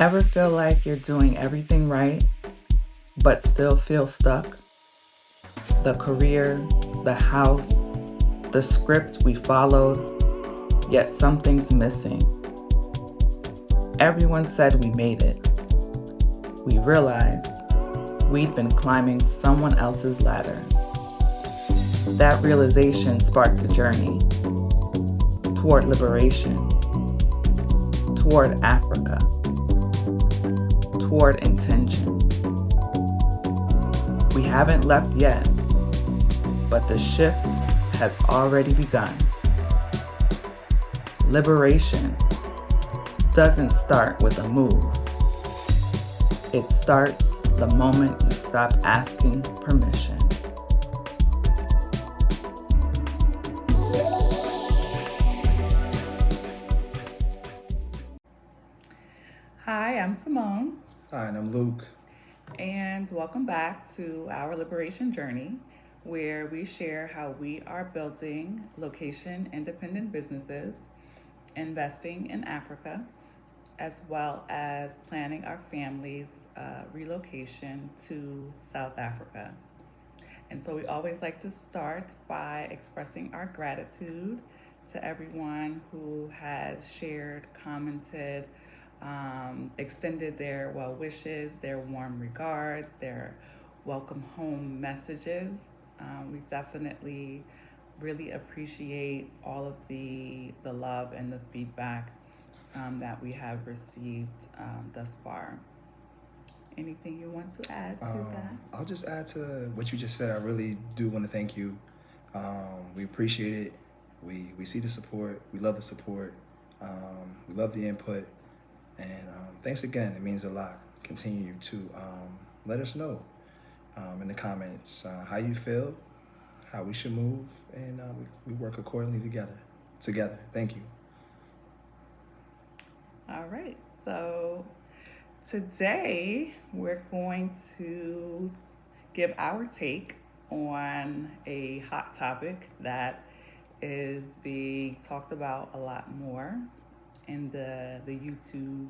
Ever feel like you're doing everything right, but still feel stuck? The career, the house, the script we followed, yet something's missing. Everyone said we made it. We realized we'd been climbing someone else's ladder. That realization sparked a journey toward liberation, toward Africa, toward intention. We haven't left yet, but the shift has already begun. Liberation doesn't start with a move. It starts the moment you stop asking permission. Hi, I'm Simone. Hi, and I'm Luke. And welcome back to our liberation journey, where we share how we are building location independent businesses, investing in Africa, as well as planning our family's relocation to South Africa. And so we always like to start by expressing our gratitude to everyone who has shared, commented, extended their well wishes, their warm regards, their welcome home messages. We definitely really appreciate all of the love and the feedback that we have received thus far. Anything you want to add to that? I'll just add to what you just said. I really do want to thank you. We appreciate it. We see the support. We love the support. We love the input. And thanks again. It means a lot. Continue to let us know in the comments how you feel, how we should move, and we work accordingly together. Thank you. All right. So today we're going to give our take on a hot topic that is being talked about a lot more in the YouTube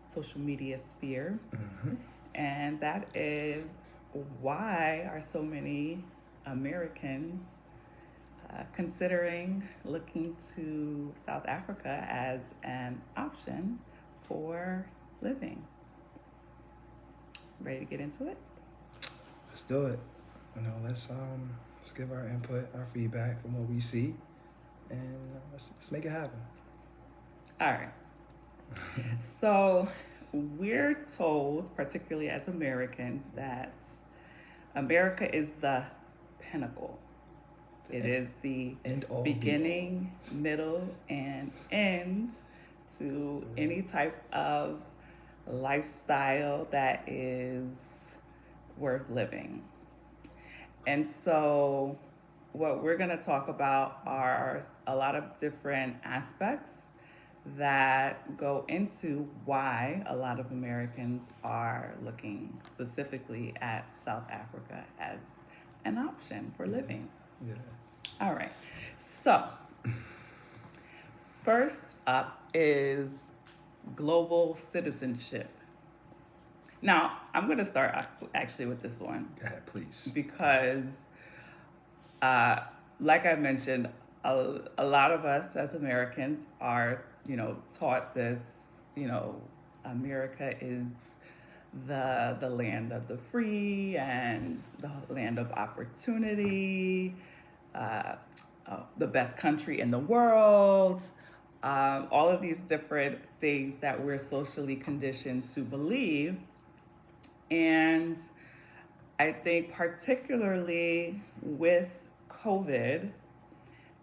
social media sphere. Mm-hmm. And that is, why are so many Americans considering looking to South Africa as an option for living? Ready to get into it? Let's do it. Let's give our input, our feedback from what we see, and let's make it happen. All right. So we're told, particularly as Americans, that America is the pinnacle. It is the beginning, middle, and end to any type of lifestyle that is worth living. And so what we're going to talk about are a lot of different aspects that go into why a lot of Americans are looking specifically at South Africa as an option for living. Yeah. All right. So, first up is global citizenship. Now, I'm going to start actually with this one. Go ahead, please. Because, like I mentioned, a lot of us as Americans are, taught this, America is the land of the free and the land of opportunity, the best country in the world, all of these different things that we're socially conditioned to believe. And I think particularly with COVID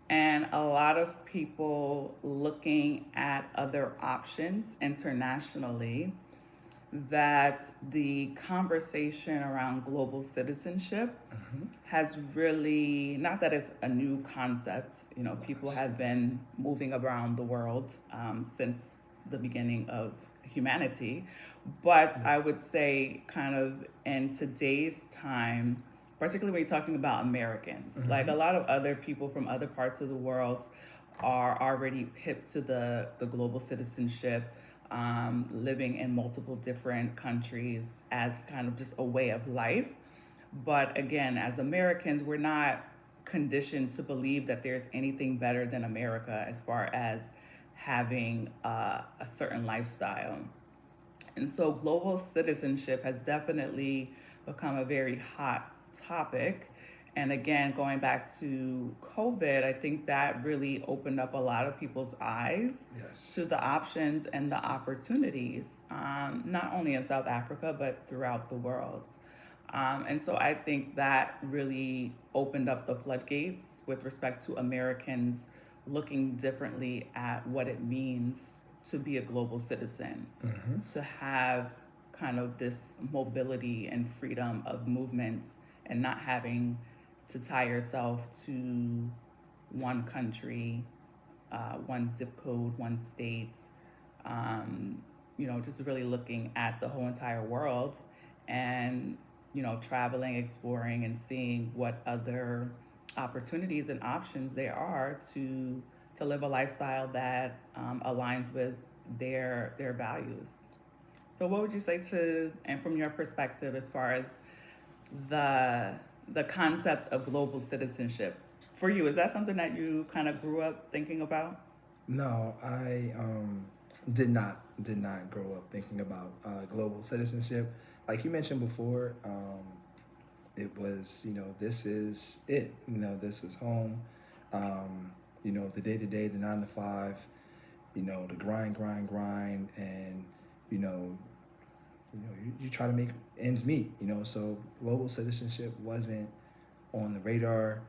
and a lot of people looking at other options internationally, that the conversation around global citizenship has really, not that it's a new concept, people have been moving around the world since the beginning of humanity, but I would say kind of in today's time, particularly when you're talking about Americans, like a lot of other people from other parts of the world are already hip to the global citizenship living in multiple different countries as kind of just a way of life. But again, as Americans, we're not conditioned to believe that there's anything better than America as far as having a certain lifestyle. And so global citizenship has definitely become a very hot topic. And again, going back to COVID, I think that really opened up a lot of people's eyes to Yes. the options and the opportunities, not only in South Africa, but throughout the world. And so I think that really opened up the floodgates with respect to Americans looking differently at what it means to be a global citizen, Mm-hmm. to have kind of this mobility and freedom of movement and not having to tie yourself to one country, one zip code, one state. Just really looking at the whole entire world and, traveling, exploring, and seeing what other opportunities and options there are to live a lifestyle that aligns with their values. So, what would you say to, and from your perspective, as far as the the concept of global citizenship for you? Is that something that you kind of grew up thinking about? No, I did not grow up thinking about global citizenship. Like you mentioned before, it was, this is it. This is home. The day to day, the 9 to 5. The grind, and you know, you try to make ends meet. So global citizenship wasn't on the radar.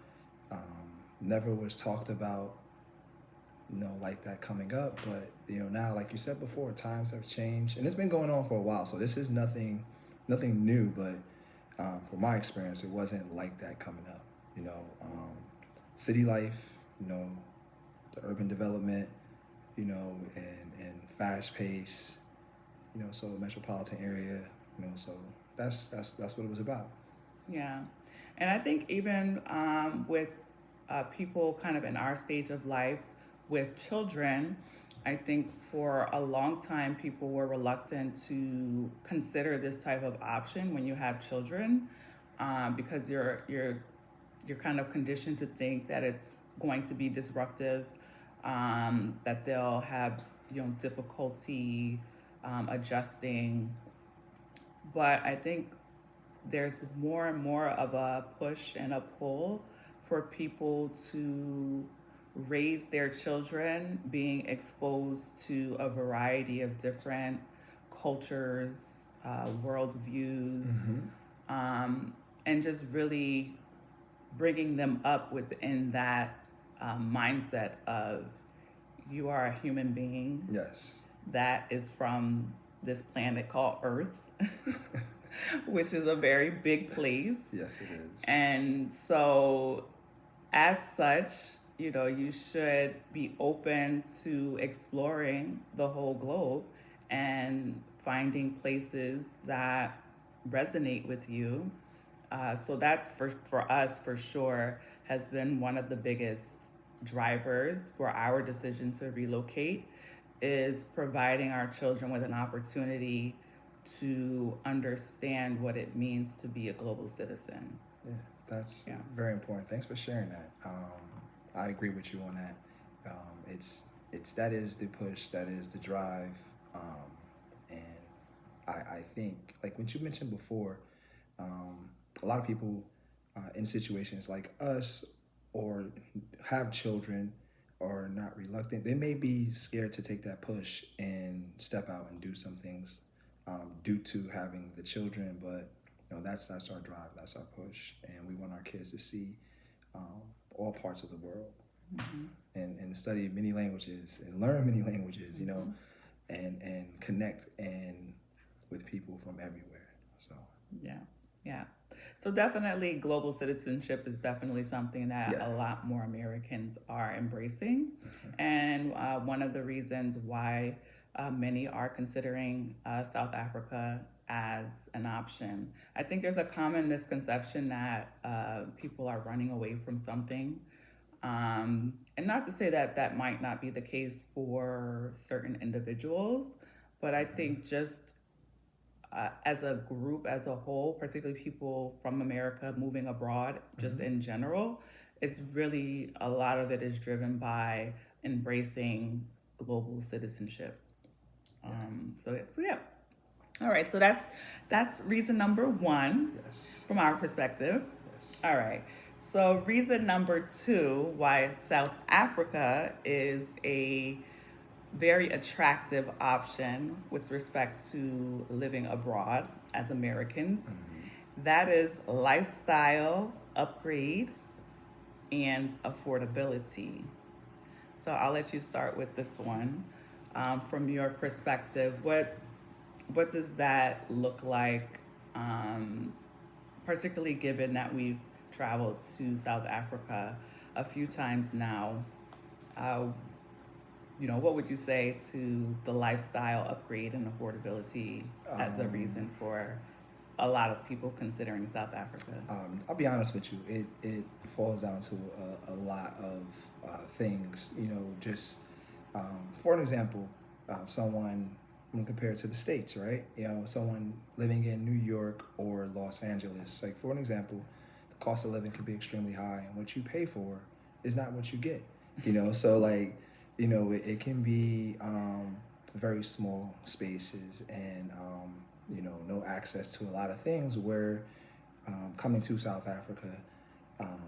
Never was talked about, like that coming up. But now, like you said before, times have changed, and it's been going on for a while. So this is nothing new. But from my experience, it wasn't like that coming up. City life, the urban development, and fast pace, so metropolitan area, so that's what it was about. Yeah. And I think even with people kind of in our stage of life with children, I think for a long time people were reluctant to consider this type of option when you have children, because you're kind of conditioned to think that it's going to be disruptive, that they'll have difficulty adjusting. But I think there's more and more of a push and a pull for people to raise their children being exposed to a variety of different cultures, worldviews, Mm-hmm. um, and just really bringing them up within that mindset of you are a human being Yes. that is from this planet called Earth, which is a very big place. Yes, it is. And so, as such, you should be open to exploring the whole globe and finding places that resonate with you. So that for us for sure has been one of the biggest drivers for our decision to relocate, is providing our children with an opportunity to understand what it means to be a global citizen. Yeah, that's Yeah. very important. Thanks for sharing that. I agree with you on that. It's that is the push, that is the drive, and I think, like what you mentioned before, a lot of people in situations like us, or have children, are not reluctant. They may be scared to take that push and step out and do some things, due to having the children. But that's our drive, that's our push, and we want our kids to see all parts of the world, Mm-hmm. and study many languages and learn many languages, Mm-hmm. and connect and with people from everywhere. So Yeah, yeah. So definitely, global citizenship is definitely something that yeah. a lot more Americans are embracing, Mhm. and one of the reasons why many are considering South Africa as an option. I think there's a common misconception that people are running away from something, and not to say that that might not be the case for certain individuals, But I think just as a group, as a whole, particularly people from America moving abroad, just in general, it's really a lot of it is driven by embracing global citizenship. So yeah. All right, so that's reason number one Yes. from our perspective. Yes. All right. So reason number two why South Africa is a very attractive option with respect to living abroad as Americans. That is lifestyle upgrade and affordability. So I'll let you start with this one. From your perspective, what does that look like, particularly given that we've traveled to South Africa a few times now? Uh, what would you say to the lifestyle upgrade and affordability as a reason for a lot of people considering South Africa? I'll be honest with you. It falls down to a lot of things. Just for an example, someone compared to the States, right? Someone living in New York or Los Angeles. Like, for an example, the cost of living can be extremely high, and what you pay for is not what you get. So like, it can be very small spaces and no access to a lot of things. Where coming to South Africa um,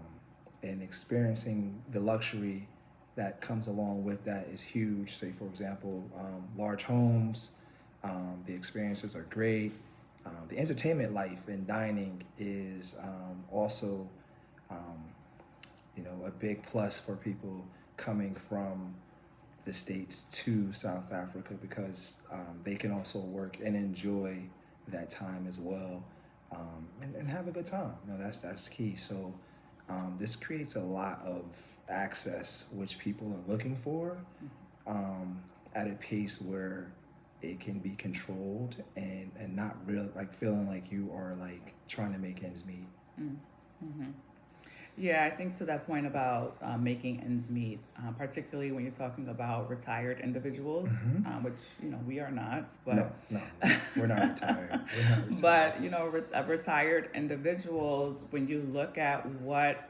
and experiencing the luxury that comes along with that is huge. Say, for example, large homes, the experiences are great. The entertainment life and dining is also, a big plus for people coming from the States to South Africa, because they can also work and enjoy that time as well, and have a good time. That's key. So this creates a lot of access, which people are looking for, at a pace where it can be controlled and not real, like feeling like you are like trying to make ends meet. Mm-hmm. Yeah, I think to that point about making ends meet, particularly when you're talking about retired individuals, which we are not, but No, we're not retired. We're not retired. but retired individuals, when you look at what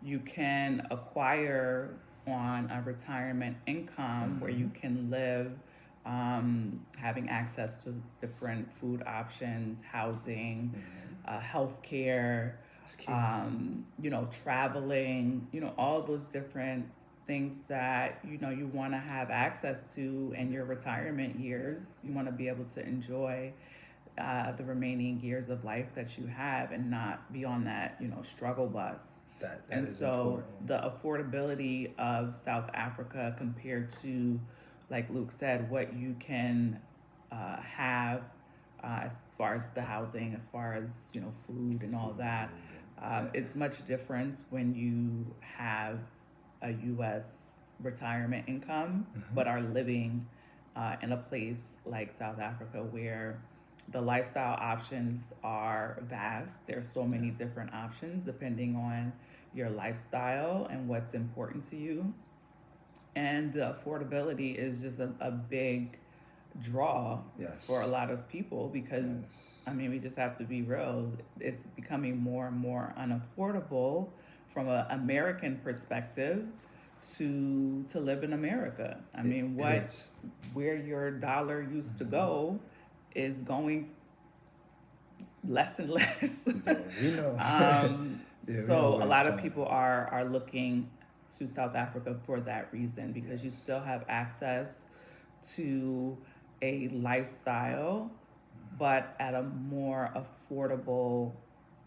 you can acquire on a retirement income, where you can live, having access to different food options, housing, healthcare, traveling, all those different things that you want to have access to in your retirement years. You want to be able to enjoy the remaining years of life that you have and not be on that struggle bus. That and is so important. the affordability of South Africa compared to, like Luke said, what you can have as far as the housing, as far as food and all that. It's much different when you have a U.S. retirement income, but are living in a place like South Africa where the lifestyle options are vast. There's so many different options depending on your lifestyle and what's important to you. And the affordability is just a big draw for a lot of people because we just have to be real. It's becoming more and more unaffordable from an American perspective to live in America. Where your dollar used to go is going less and less. We know. So a lot of people are looking to South Africa for that reason, because you still have access to a lifestyle, but at a more affordable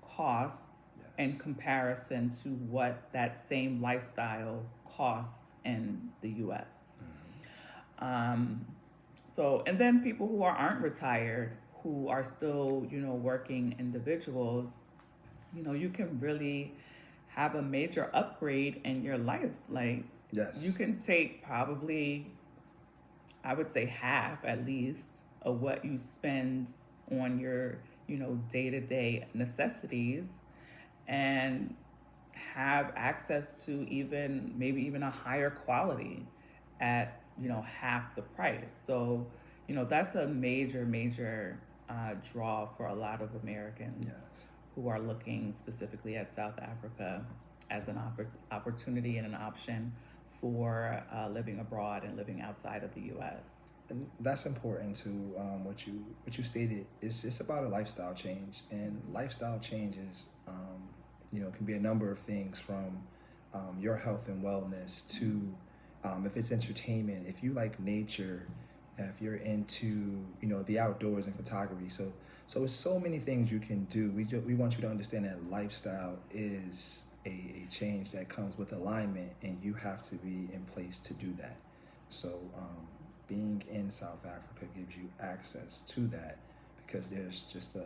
cost in comparison to what that same lifestyle costs in the U.S. And then people who aren't retired, who are still, working individuals, you can really have a major upgrade in your life. Like, you can take probably, I would say, half at least of what you spend on your, day-to-day necessities, and have access to maybe even a higher quality at, half the price. So, that's a major draw for a lot of Americans Yes. who are looking specifically at South Africa as an opportunity and an option for living abroad and living outside of the U.S. And that's important to what you stated. It's about a lifestyle change, and lifestyle changes, can be a number of things from your health and wellness to if it's entertainment, if you like nature, if you're into the outdoors and photography. So it's so many things you can do. We want you to understand that lifestyle is a change that comes with alignment, and you have to be in place to do that. So being in South Africa gives you access to that because there's just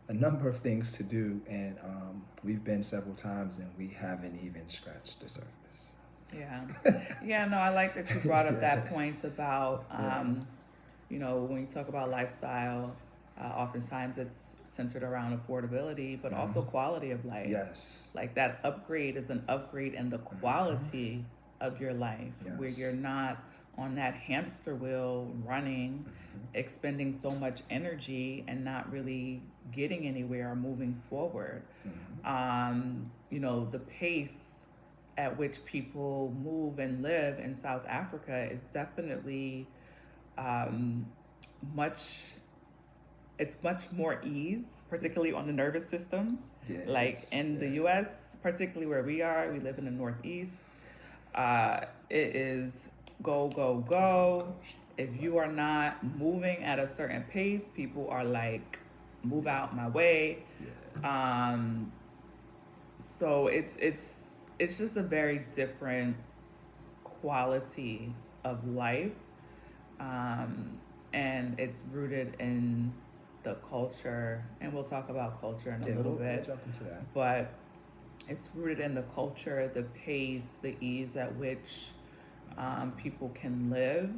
a number of things to do, and we've been several times and we haven't even scratched the surface. Yeah. Yeah, no, I like that you brought up Yeah. that point about, Yeah. when you talk about lifestyle, oftentimes it's centered around affordability, but also quality of life. Yes. Like that upgrade is an upgrade in the quality of your life, where Yes. you're not on that hamster wheel running, expending so much energy and not really getting anywhere or moving forward. The pace at which people move and live in South Africa is definitely um, much it's much more ease, particularly on the nervous system. Yeah. Like in the US, particularly where we live in the Northeast, it is go, go, go. If you are not moving at a certain pace, people are like, move out my way. So it's just a very different quality of life, and it's rooted in the culture, and we'll talk about culture in a little bit. We'll jump into that. But it's rooted in the culture, the pace, the ease at which people can live,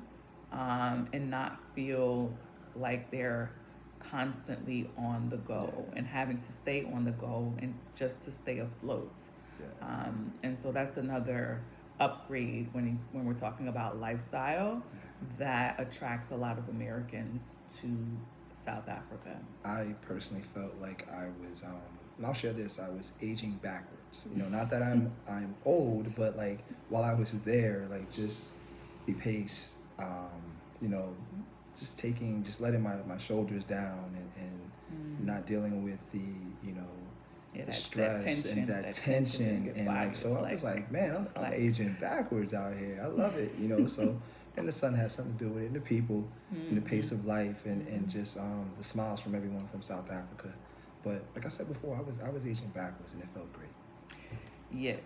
and not feel like they're constantly on the go and having to stay on the go and just to stay afloat. And so that's another upgrade when we're talking about lifestyle that attracts a lot of Americans to South Africa. I personally felt like I was, and I'll share this, I was aging backwards. Not that I'm old, but like while I was there, like just the pace, just letting my shoulders down and not dealing with the the stress and that tension and like so I was like, man, I'm aging backwards out here. I love it, so and the sun has something to do with it, and the people and the pace of life and just the smiles from everyone from South Africa. But like I said before, I was aging backwards and it felt great. Yes.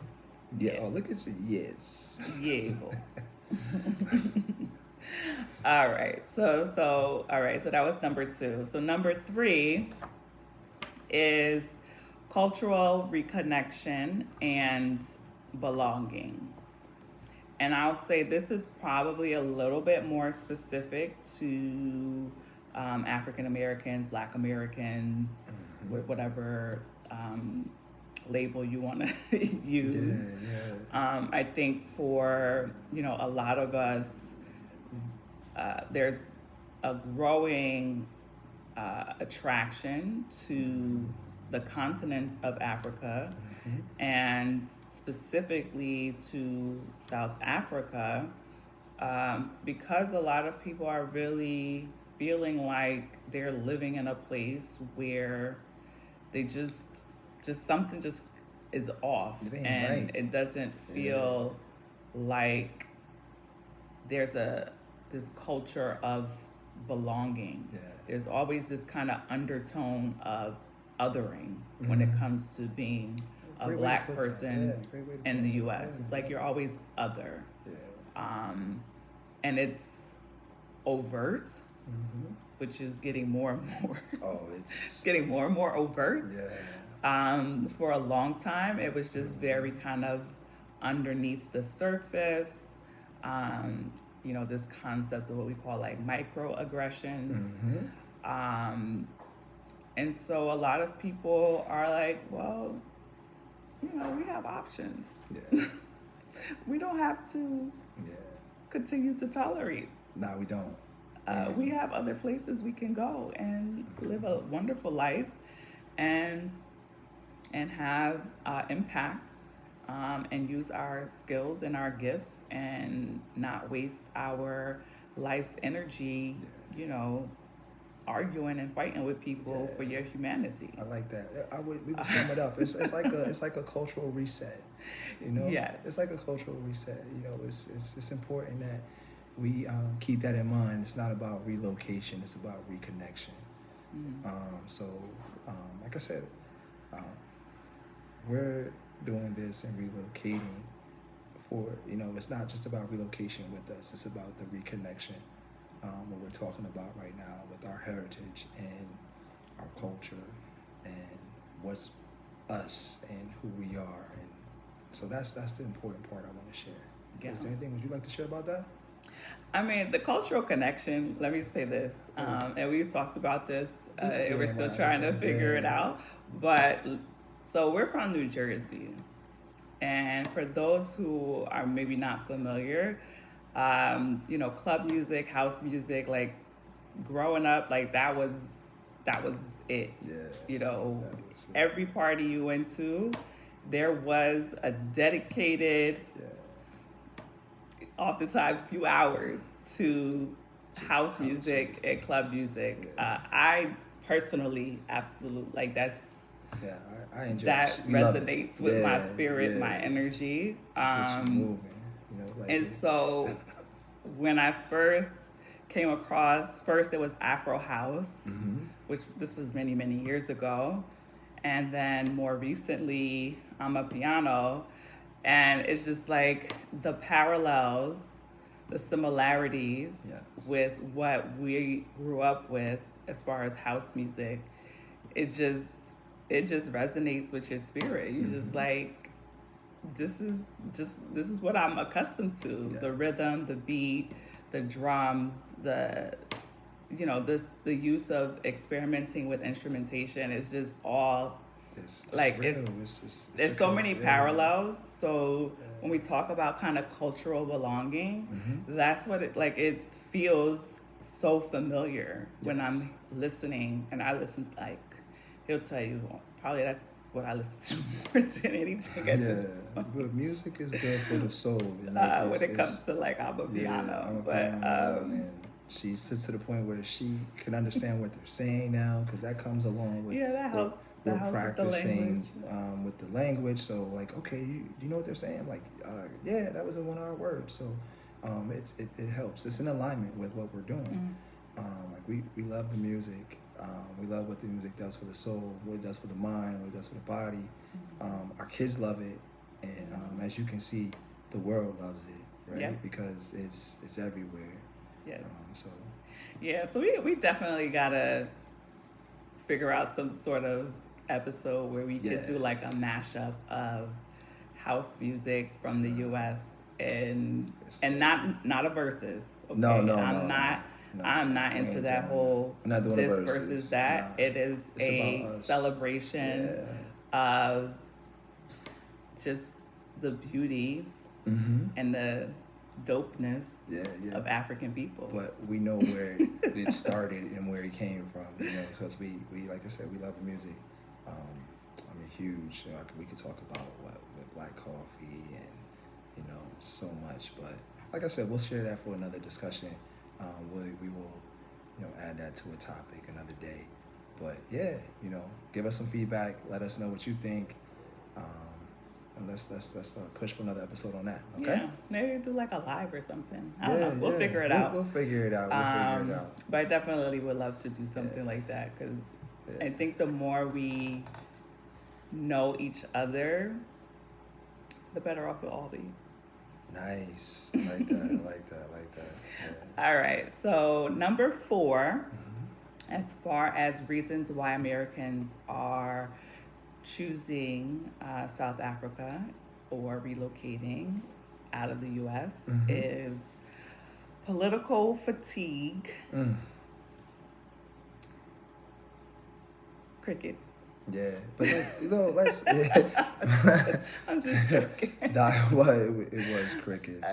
Yeah. Yes. Oh, look at you. Yes. Yeah. All right. So all right. So that was number 2. So number 3 is cultural reconnection and belonging. And I'll say this is probably a little bit more specific to African Americans, Black Americans, whatever label you want to use. I think for a lot of us, there's a growing attraction to the continent of Africa, and specifically to South Africa, because a lot of people are really feeling like they're living in a place where they just something just is off, and it doesn't feel like there's this culture of belonging. There's always this kind of undertone of othering when it comes to being a Black person in the US. It's like you're always other. And it's overt, which is getting more and more. It's getting more and more overt. For a long time, it was just very kind of underneath the surface. This concept of what we call like microaggressions. And so a lot of people are like, well, we have options. We don't have to continue to tolerate. No, we don't. we have other places we can go and live a wonderful life and have impact, and use our skills and our gifts and not waste our life's energy, you know, arguing and fighting with people for your humanity. I like that. We would sum it up. It's like a cultural reset. You know, Yes. It's like a cultural reset. You know, it's important that we keep that in mind. It's not about relocation. It's about reconnection. So, like I said, we're doing this and relocating for, you know, it's not just about relocation with us. It's about the reconnection, what we're talking about right now with our heritage and our culture and what's us and who we are. And so that's the important part I want to share. Yeah. Is there anything would you like to share about that? I mean, the cultural connection, let me say this, and we've talked about this, and we're still trying to figure it out. But so we're from New Jersey. And for those who are maybe not familiar, you know, club music, house music, like growing up, like that was it. Yeah. You know, every party you went to, there was a dedicated, oftentimes few hours to house music and club music. I personally absolutely like that's. Yeah, I enjoy that it. resonates with my spirit, my energy. Gets you moving, you know, like and so when I first came across, first it was Afro House, which this was many, many years ago. And then more recently, I'm a piano. And it's just like the parallels, the similarities with what we grew up with as far as house music. It just resonates with your spirit. You're just like, this is what I'm accustomed to. The rhythm, the beat, the drums, the use of experimenting with instrumentation is just all there's so many parallels. So when we talk about kind of cultural belonging, that's what it feels so familiar when I'm listening, and I listen like. He'll tell you, probably that's what I listen to more than anything at this point. But music is good for the soul. When it comes to like, I'm a piano. And she sits to the point where she can understand what they're saying now, because that comes along with that helps. We're practicing with the language. So like, okay, you know what they're saying? Like, that was a 1 hour word. So it helps. It's in alignment with what we're doing. Like we love the music. We love what the music does for the soul, what it does for the mind, what it does for the body. Our kids love it, and as you can see, the world loves it, right? Because it's everywhere. Yes. So we definitely gotta figure out some sort of episode where we could do like a mashup of house music from the U.S. and not a versus. Okay? No. I'm not into that whole this versus that. It is a celebration of just the beauty and the dopeness of African people. But we know where it started and where it came from, you know, because we like I said, we love the music. I mean, huge. You know, we could talk about with Black Coffee and, you know, so much. But like I said, we'll share that for another discussion. We will, you know, add that to a topic another day. But you know, give us some feedback. Let us know what you think. And let's push for another episode on that. Okay? Yeah, maybe do like a live or something. I don't know. We'll figure it out. We'll figure it out. But I definitely would love to do something like that, because I think the more we know each other, the better off we'll all be. Nice. I like that. Yeah. All right. So number 4, as far as reasons why Americans are choosing South Africa or relocating out of the U.S. is political fatigue. Crickets. Yeah, but you know, let's. I'm just joking. It was crickets.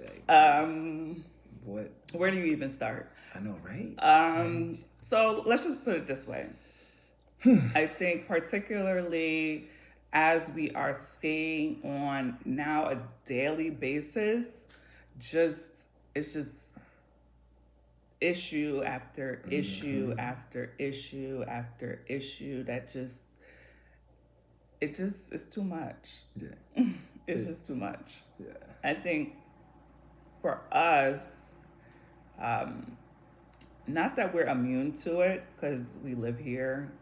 Like, Um, what? where do you even start? I know, right? So let's just put it this way. I think particularly as we are seeing on now a daily basis, just it's just issue after issue after issue after issue that just it just is too much. Yeah. It's just too much. Yeah. I think for us, um, not that we're immune to it because we live here.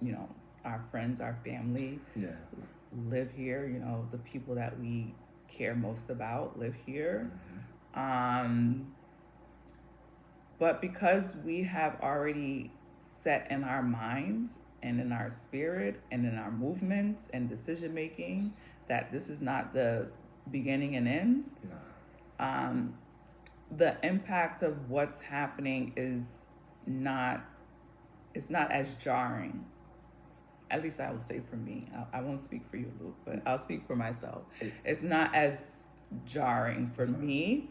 You know, our friends, our family Yeah. live here. You know, the people that we care most about live here. But because we have already set in our minds and in our spirit and in our movements and decision making that this is not the beginning and end, Nah. the impact of what's happening is not it's not as jarring. At least I would say for me. I won't speak for you, Luke, but I'll speak for myself. It's not as jarring for me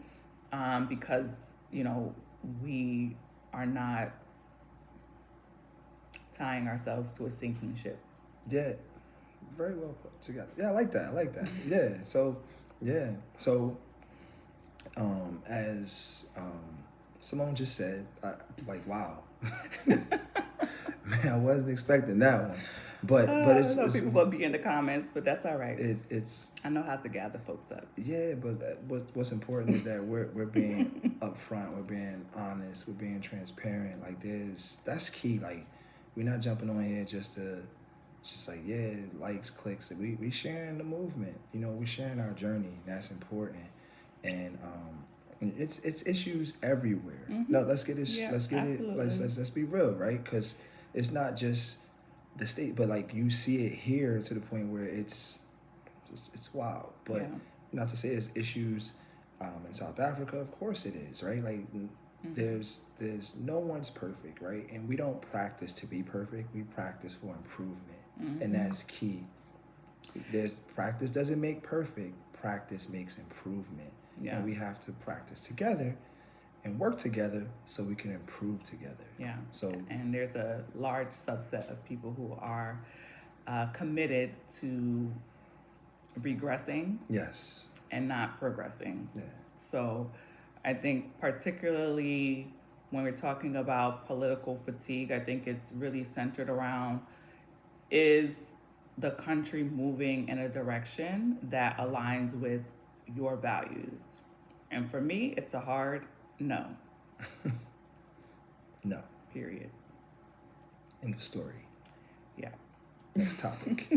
because you know we are not tying ourselves to a sinking ship. Yeah. Very well put together. Yeah, I like that. I like that. Yeah. So, yeah. So, as Simone just said, like, wow, man, I wasn't expecting that one. But I it's, know people will be in the comments, but that's all right. It's I know how to gather folks up. Yeah, but what's important is that we're being upfront, we're being honest, we're being transparent. Like that's key. Like we're not jumping on here just like yeah, likes, clicks. We sharing the movement. You know, we're sharing our journey. That's important. And it's issues everywhere. No, let's get this. Yeah, Let's get absolutely. it. Let's be real, right? Because it's not just the state, but like you see it here to the point where it's wild. But Yeah. not to say there's issues in South Africa. Of course it is, right? Like there's no one's perfect, right? And we don't practice to be perfect. We practice for improvement, and that's key. There's practice doesn't make perfect. Practice makes improvement, Yeah. and we have to practice together and work together so we can improve together. Yeah. So and there's a large subset of people who are committed to regressing yes, and not progressing. yeah, So I think particularly when we're talking about political fatigue, I think it's really centered around is the country moving in a direction that aligns with your values? And for me, it's a hard no. no. Period. End of story. Yeah. Next topic.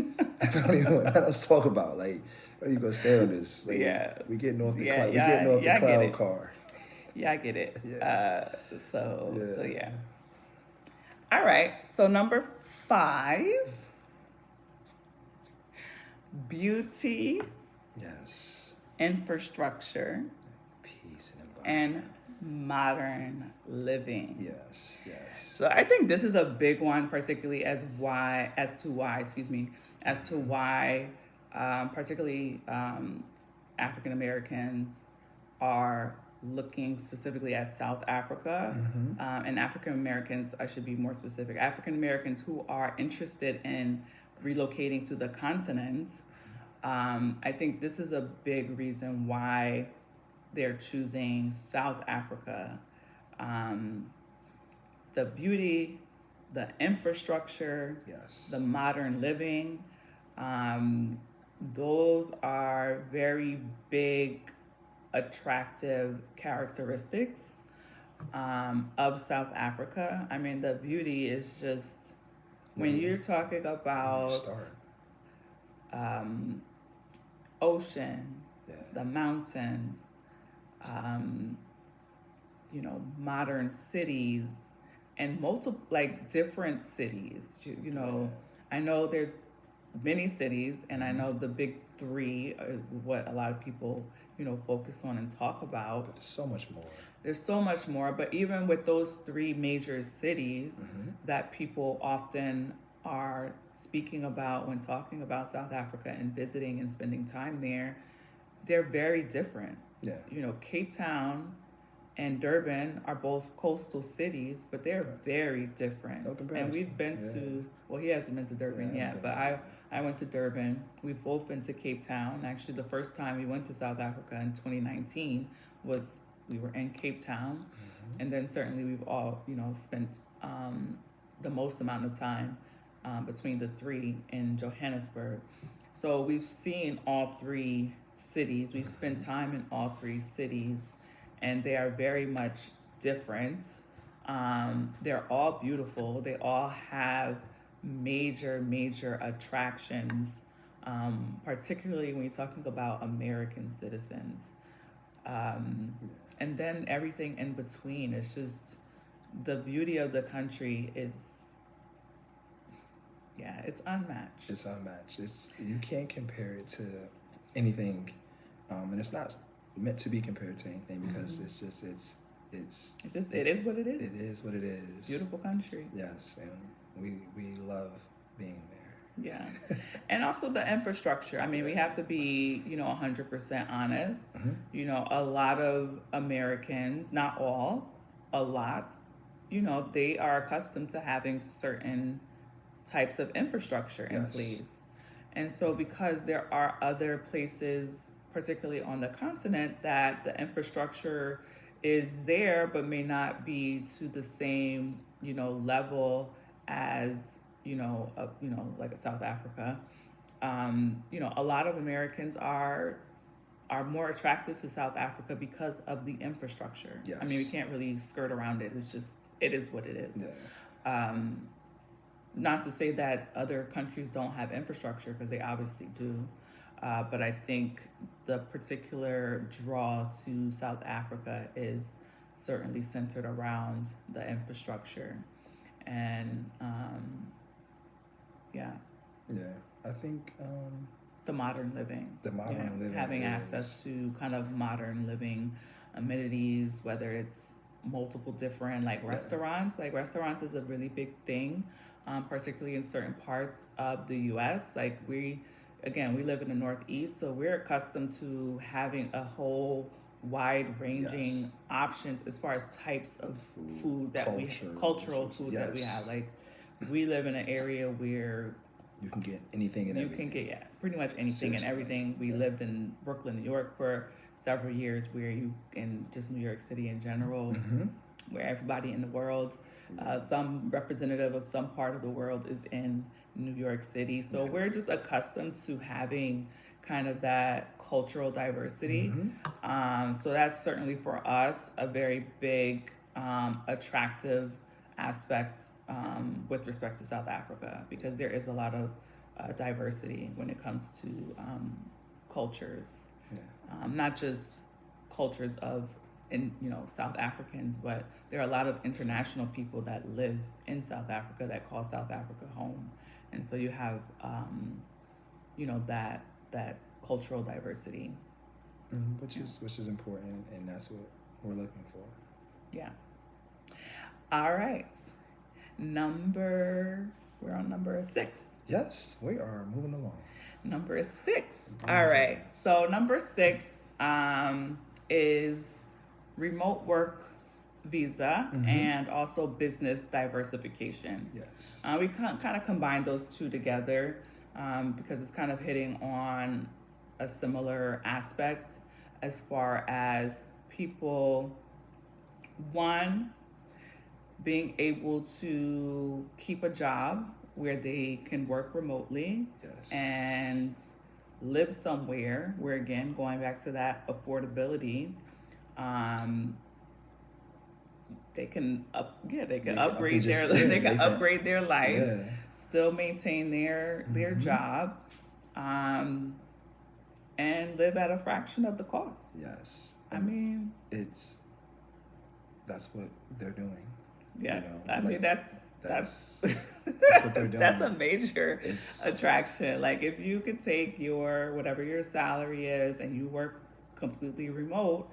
I don't even know what else to talk about. Like, where are you gonna stay on this? Like, Yeah. we getting off the Yeah, cloud. yeah, We getting off yeah, I the get cloud it. car. Yeah, I get it. Yeah. So yeah. All right. So number 5, beauty, Yes. infrastructure, Peace and environment. and modern living. Yes. Yes. So I think this is a big one, particularly as to why, particularly African Americans are looking specifically at South Africa, and African Americans. I should be more specific. African Americans who are interested in relocating to the continent. I think this is a big reason why they're choosing South Africa. The beauty, the infrastructure, Yes. the modern living, those are very big, attractive characteristics of South Africa. I mean, the beauty is just when you're talking about ocean, Yeah. the mountains, modern cities, and multiple different cities. I know there's many cities, and I know the big 3 are what a lot of people focus on and talk about. But there's so much more. There's so much more, but even with those 3 major cities that people often are speaking about when talking about South Africa and visiting and spending time there, they're very different. Yeah. Cape Town and Durban are both coastal cities, but they're Right. very No different. And comparison. we've been Yeah. to, well, he hasn't been to Yeah, I Durban haven't yet, been but there yet. I went to Durban. We've both been to Cape Town. Actually, the first time we went to South Africa in 2019 was we were in Cape Town. And then certainly we've all, spent the most amount of time between the three in Johannesburg. So we've seen all three cities. We've spent time in all three cities, and they are very much different. They're all beautiful. They all have major attractions, particularly when you're talking about American citizens. And then everything in between. It's just the beauty of the country is, yeah, it's unmatched. It's unmatched. You can't compare it to anything, and it's not meant to be compared to anything because it's just It is what it is. It is what it is. It's a beautiful country. Yes, and we love being there. Yeah. And also the infrastructure. I mean, we have to be, 100% honest. A lot of Americans, not all, a lot, they are accustomed to having certain types of infrastructure in Yes. place. And so, because there are other places, particularly on the continent, that the infrastructure is there but may not be to the same, level as like a South Africa. A lot of Americans are more attracted to South Africa because of the infrastructure. Yes. I mean, we can't really skirt around it. It's just, it is what it is. Yeah. Not to say that other countries don't have infrastructure, because they obviously do. But I think the particular draw to South Africa is certainly centered around the infrastructure. And yeah. Yeah, I think The modern living. the modern living Having is, access to kind of modern living amenities, whether it's multiple different restaurants. Like restaurants is a really big thing, particularly in certain parts of the U.S. Like we live in the Northeast, so we're accustomed to having a whole wide ranging Yes. options as far as types of food that cultural food that we have. Yes. Like we live in an area where you can get anything and you everything. can get pretty much anything and Seriously. everything. We lived in Brooklyn, New York for several years, where you in just New York City in general, where everybody in the world, some representative of some part of the world is in New York City. So we're just accustomed to having kind of that cultural diversity. So that's certainly for us a very big attractive aspect with respect to South Africa, because there is a lot of diversity when it comes to cultures, not just cultures of South Africans, but there are a lot of international people that live in South Africa that call South Africa home, and so you have that cultural diversity. Which is important, and that's what we're looking for. Yeah. All right. We're on number 6. Yes, we are moving along. Number 6. All right. So number 6 is remote work visa and also business diversification. Yes. We kind of combine those two together because it's kind of hitting on a similar aspect as far as people, one, being able to keep a job where they can work remotely and live somewhere where, again, going back to that affordability, they can upgrade their life, still maintain their job, and live at a fraction of the cost. Yes. I mean, that's what they're doing. Yeah, I mean that's what they're doing. That's a major attraction. Like if you could take whatever your salary is and you work completely remote,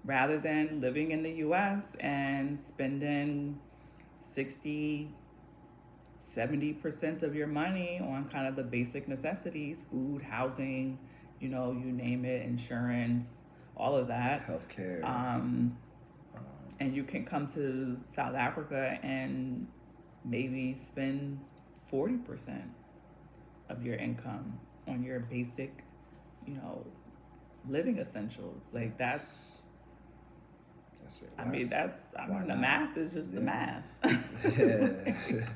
rather than living in the U.S. and spending 60-70% of your money on kind of the basic necessities, food, housing, you name it, insurance, all of that. Healthcare. Um, Um, and you can come to South Africa and maybe spend 40% of your income on your basic, you know, living essentials. Like yes. That's it. I Why? mean, I Why mean, the not? math is just the Yeah. math. Yeah.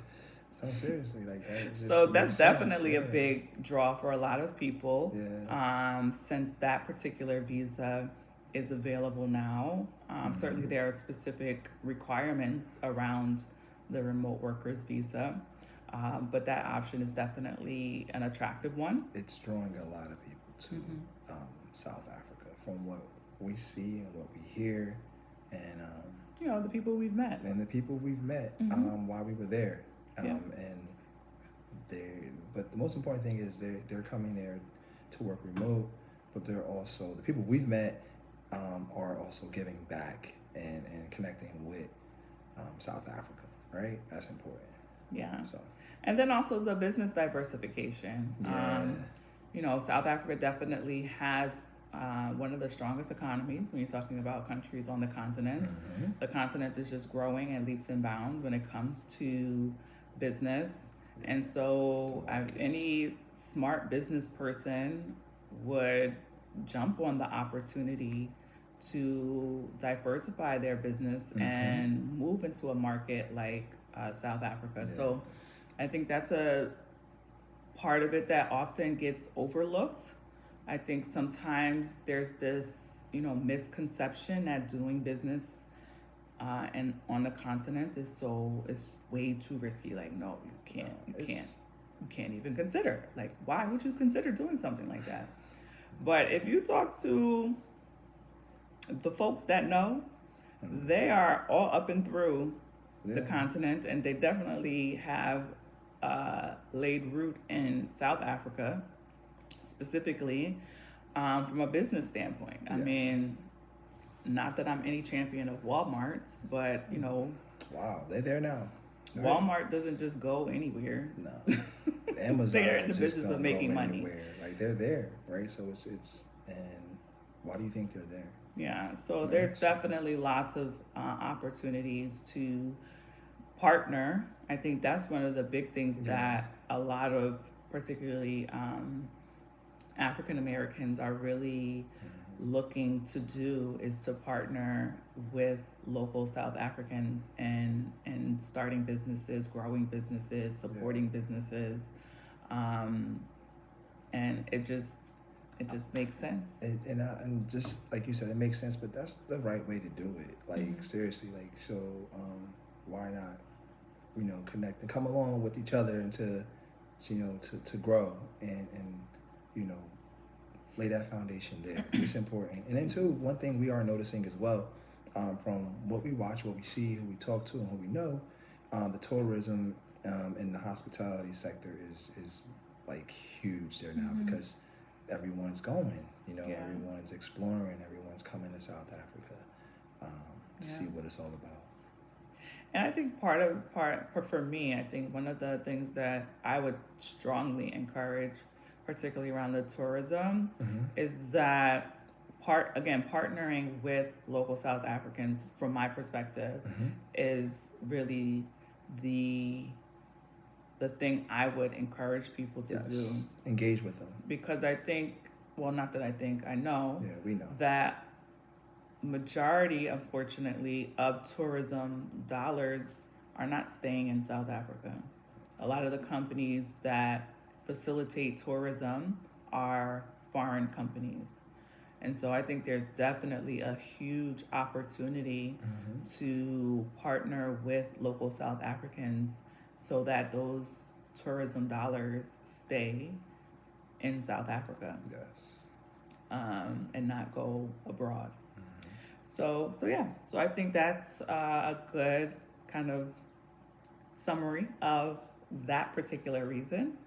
No, seriously, like that. It So just that's makes sense. definitely a Yeah. big draw for a lot of people, Yeah. since that particular visa is available now. Certainly, Mm-hmm. there are specific requirements around the remote workers visa, but that option is definitely an attractive one. It's drawing a lot of people to Mm-hmm. South Africa from what we see and what we hear, and You know, the people we've met. the people we've met Mm-hmm. while we were there, Yeah. and they. But the most important thing is they're coming there to work remote, but they're also the people we've met are also giving back and connecting with South Africa. Right, that's important. Yeah. So And then also the business diversification. yeah. You know, South Africa definitely has one of the strongest economies when you're talking about countries on the continent. Mm-hmm. The continent is just growing in leaps and bounds when it comes to business. Yeah. And so Markets. any smart business person would jump on the opportunity to diversify their business Mm-hmm. and move into a market like South Africa. Yeah. So I think that's a part of it that often gets overlooked. I think sometimes there's this, you know, misconception that doing business and on the continent is way too risky. Like, no, you can't even consider. Like, why would you consider doing something like that? But if you talk to the folks that know, they are all up and through the continent, and they definitely have laid root in South Africa, specifically from a business standpoint. I mean, not that I'm any champion of Walmart, but you know, wow, they're there now. Right? Walmart doesn't just go anywhere. No, Amazon They're in the just business don't of making go money. anywhere. Like they're there, right? So it's and why do you think they're there? Yeah, so Right, there's so- definitely lots of opportunities to partner. I think that's one of the big things that a lot of, particularly African Americans, are really looking to do is to partner with local South Africans and starting businesses, growing businesses, supporting businesses, and it just makes sense. And just like you said, it makes sense, but that's the right way to do it. Like seriously, like so, why not? You know, connect and come along with each other and to grow and you know lay that foundation there. It's important. And then too, one thing we are noticing as well, from what we watch, what we see, who we talk to, and who we know, the tourism and the hospitality sector is like huge there now because everyone's going. You know, everyone's exploring, everyone's coming to South Africa to see what it's all about. And I think for me, I think one of the things that I would strongly encourage, particularly around the tourism, is that partnering with local South Africans, from my perspective, is really the thing I would encourage people to do. Engage with them. Because I think, well, not that I think, I know, we know that majority, unfortunately, of tourism dollars are not staying in South Africa. A lot of the companies that facilitate tourism are foreign companies. And so I think there's definitely a huge opportunity to partner with local South Africans so that those tourism dollars stay in South Africa. Yes. And not go abroad. So I think that's a good kind of summary of that particular reason.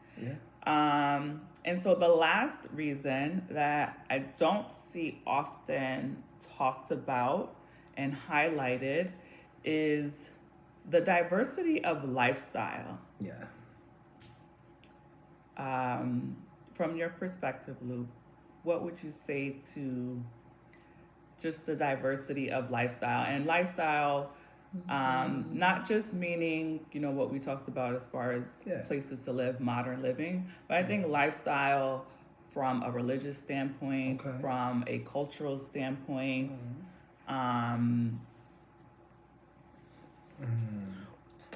And so the last reason that I don't see often talked about and highlighted is the diversity of lifestyle. From your perspective, Luke, what would you say to just the diversity of lifestyle, and lifestyle, not just meaning, what we talked about as far as Yeah. places to live, modern living, but I think lifestyle from a religious standpoint, Okay. from a cultural standpoint.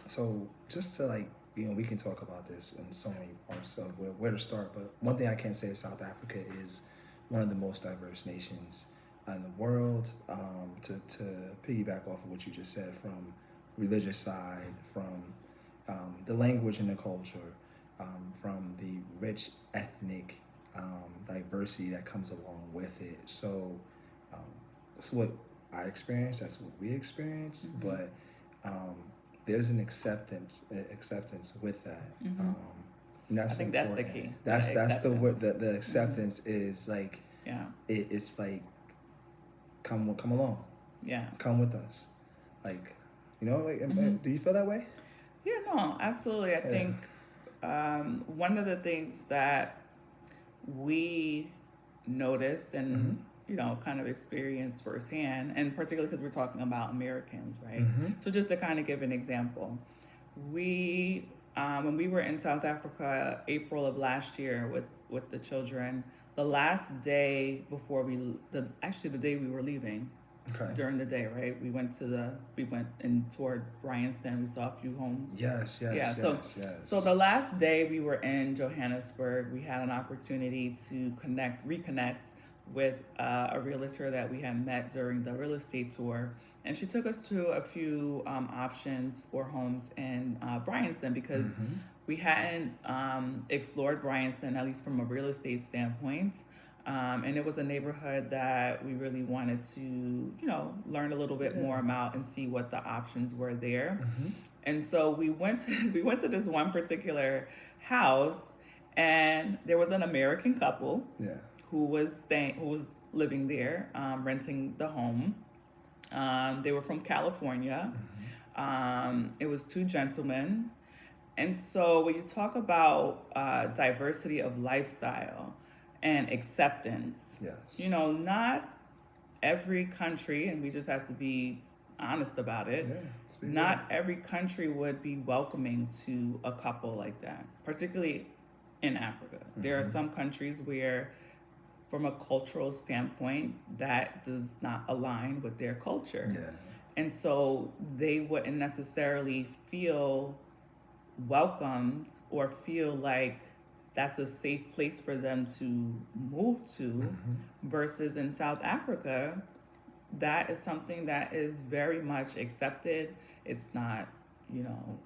So just to we can talk about this in so many parts of where to start, but one thing I can say is South Africa is one of the most diverse nations in the world. To piggyback off of what you just said, from religious side, from the language and the culture, from the rich ethnic diversity that comes along with it. So that's what I experienced. That's what we experienced. But there's an acceptance with that. And that's I think that's the important. key. That's the word. The acceptance is Yeah. It's like come along. Yeah. Come with us. Do you feel that way? Yeah, no, absolutely. I think one of the things that we noticed and kind of experienced firsthand, and particularly because we're talking about Americans, right? So just to kind of give an example, we when we were in South Africa, April of last year with the children, the last day before the day we were leaving. Okay. During the day, right? We went in toward Bryanston. We saw a few homes. Yes. So the last day we were in Johannesburg, we had an opportunity to reconnect with a realtor that we had met during the real estate tour, and she took us to a few options for homes in Bryanston because we hadn't explored Bryanston, at least from a real estate standpoint. And it was a neighborhood that we really wanted to, learn a little bit more about and see what the options were there. And so we went to this one particular house, and there was an American couple who was living there, renting the home. They were from California. It was two gentlemen. And so when you talk about diversity of lifestyle and acceptance, not every country, and we just have to be honest about it, not every country would be welcoming to a couple like that, particularly in Africa. There are some countries where, from a cultural standpoint, that does not align with their culture. And so they wouldn't necessarily feel welcomed or feel like that's a safe place for them to move to, versus in South Africa, that is something that is very much accepted. It's not,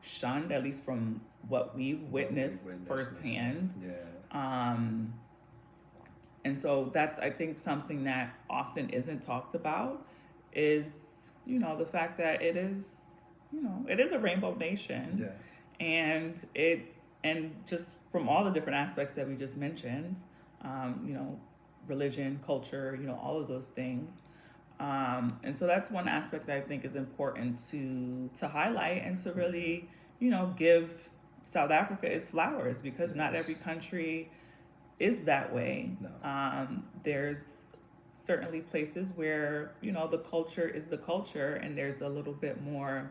shunned, at least from what we've witnessed firsthand. And so that's, I think, something that often isn't talked about is, the fact that it is a rainbow nation. And just from all the different aspects that we just mentioned, religion, culture, all of those things. And so that's one aspect that I think is important to highlight and to really, give South Africa its flowers, because not every country is that way. There's certainly places where, the culture is the culture, and there's a little bit more,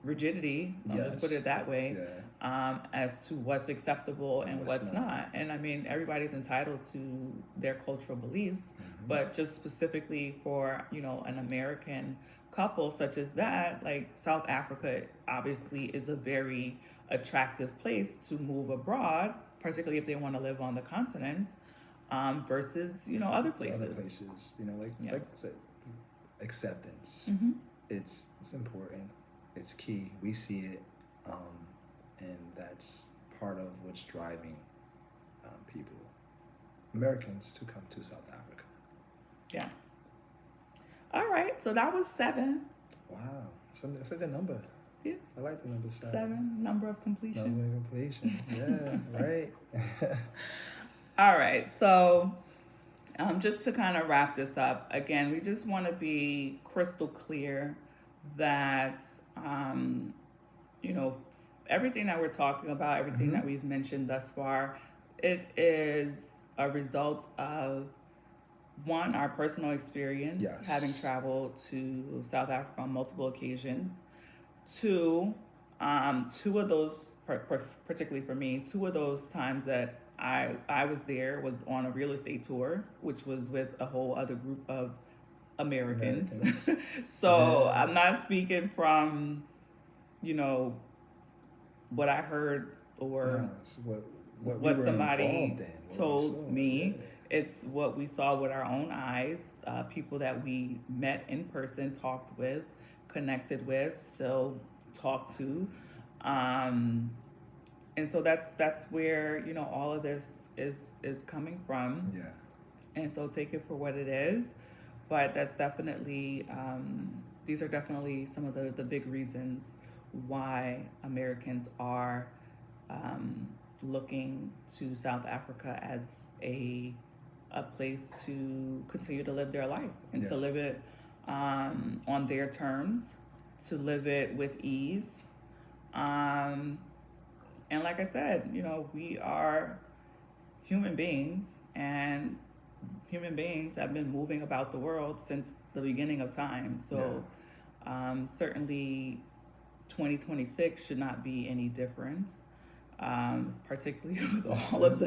rigidity, let's put it that way, as to what's acceptable and what's not. And I mean, everybody's entitled to their cultural beliefs, but just specifically for, an American couple such as that, like South Africa obviously is a very attractive place to move abroad, particularly if they want to live on the continent, versus, other places. Like I said, acceptance. It's important. It's key. We see it, and that's part of what's driving people, Americans, to come to South Africa. Yeah. All right, so that was 7. Wow, that's a good number. Yeah. I like the number 7. 7, number of completion. Yeah, right. All right, so just to kind of wrap this up, again, we just want to be crystal clear that, everything that we're talking about, everything that we've mentioned thus far, it is a result of one, our personal experience, Yes. having traveled to South Africa on multiple occasions. Two, two of those, particularly for me, two of those times that I was there was on a real estate tour, which was with a whole other group of Americans. Americans. So Yeah. I'm not speaking from, you know, what I heard or No, it's what we what were somebody involved in, what we saw. told me. Yeah. It's what we saw with our own eyes, people that we met in person, talked with, connected with, still talk to. Um, and so that's where, you know, all of this is coming from. Yeah. And so take it for what it is. But that's definitely, these are definitely some of the big reasons why Americans are looking to South Africa as a place to continue to live their life and to Yeah. live it on their terms, to live it with ease. Um, and like I said, you know, we are human beings, and human beings have been moving about the world since the beginning of time. So certainly 2026 should not be any different, particularly with all of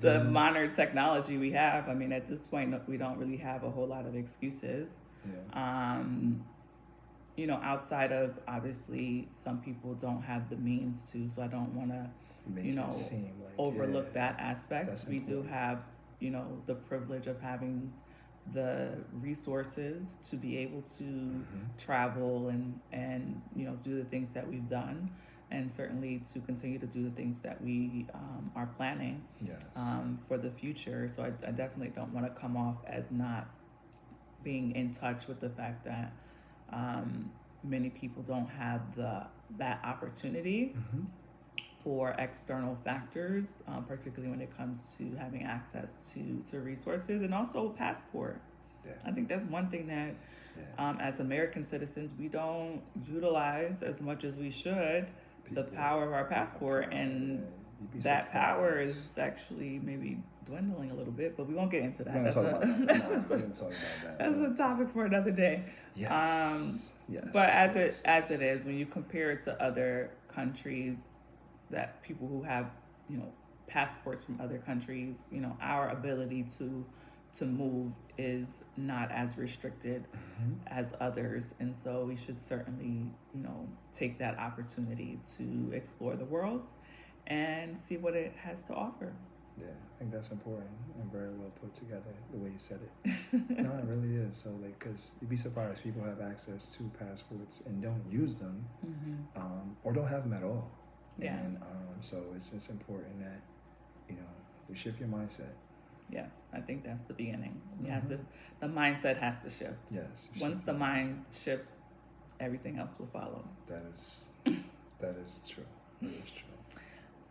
the modern technology we have. I mean, at this point, we don't really have a whole lot of excuses. Yeah. You know, outside of obviously some people don't have the means to, so I don't want to, Make you know, it seem like, overlook yeah, that aspect. that's We do important. have, you know, the privilege of having the resources to be able to travel and you know, do the things that we've done, and certainly to continue to do the things that we are planning Yes. for the future. So I definitely don't want to come off as not being in touch with the fact that many people don't have that opportunity for external factors, particularly when it comes to having access to resources and also passport. Yeah. I think that's one thing that Yeah. as American citizens, we don't utilize as much as we should, the power of our passport. And You'd be that power surprised. is actually maybe dwindling a little bit, but we won't get into that. We're not That's talking about that. No, we're gonna talk about that. that's a topic for another day. Yes. Yes. But as yes. it is, when you compare it to other countries, that people who have, you know, passports from other countries, you know, our ability to move is not as restricted as others, and so we should certainly, you know, take that opportunity to explore the world and see what it has to offer. Yeah, I think that's important and very well put together the way you said it. No, it really is. So, like, because you'd be surprised, people have access to passports and don't use them, or don't have them at all. Yeah. And so it's important that, you know, you shift your mindset. Yes, I think that's the beginning. You have to, the mindset has to shift. Yes. Once the mind shifts, everything else will follow. That is true. That is true.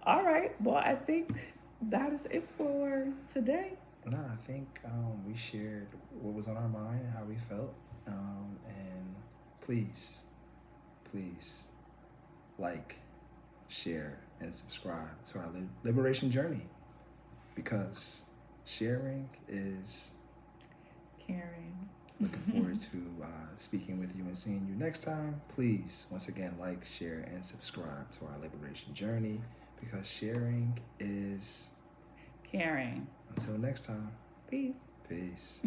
All right. Well, I think that is it for today. No, I think we shared what was on our mind and how we felt. And please like, share, and subscribe to our liberation journey, because sharing is caring. Looking forward to speaking with you and seeing you next time. Please, once again, like, share, and subscribe to our liberation journey, because sharing is caring. Until next time. Peace. Peace.